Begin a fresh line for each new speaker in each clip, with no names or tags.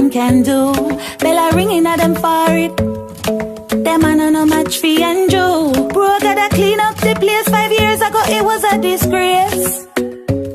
them can do. Bella ringing at them for it. Them man no match for Andrew. Bro gotta clean up the place. 5 years ago it was a disgrace.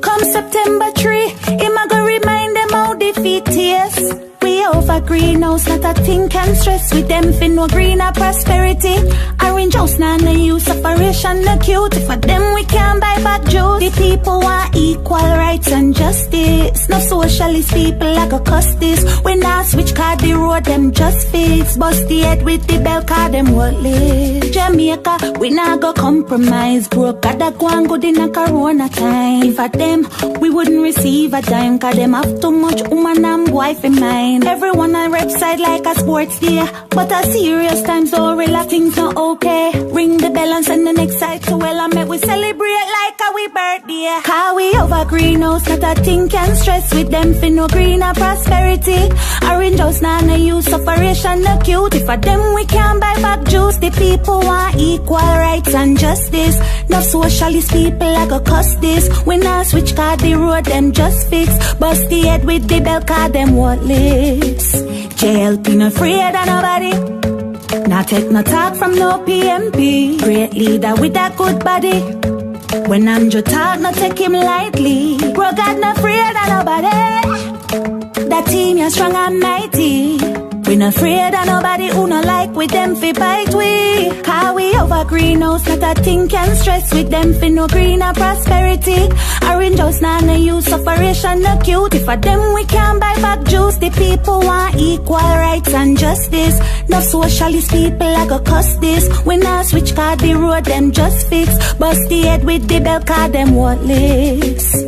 Come September 3, him a go remind them how defeat is. We over greenhouse, not a thing can stress with them for no greener prosperity. Orange house, nah no use separation, no cute. For them we can't buy back juice. The people want equal rights and justice. No socialist people like a cuss this. When I switch card the road, them just fix. Bust the head with the bell card, them worthless. Jamaica, we nah go compromise. Broke gotta go and good in a corona time. For them, we wouldn't receive a dime. Cause them have too much woman and wife in mind. Everyone on rep side like a sports day. But a serious time, so real things not okay. Ring the bell and send the next side to well. I met we celebrate like a we birthday. Cause we over greenhouse, not a thing can stress with them for no greener prosperity. Orange house, nah no use separation, no cute. For them we can't buy back juice. The people want equal rights and justice. No socialist people like a cuss this. When I switch card the road, them just fix. Bust the head with the bell card, them worthless. JLP no afraid of nobody. Not take no talk from no PMP. Great leader with a good body. When Andrew talk, not take him lightly. Bro God no afraid of nobody. That team is strong and mighty. We not afraid of nobody who no like with them fi bite we. Cause we over greenhouse, not a thing can stress with them fi no greener prosperity. Orange house, nah no use separation, no cute. For them we can't buy back juice. The people want equal rights and justice. No socialist people like a cuss this. When I switch card the road, them just fix. Bust the head with the bell card, them worthless.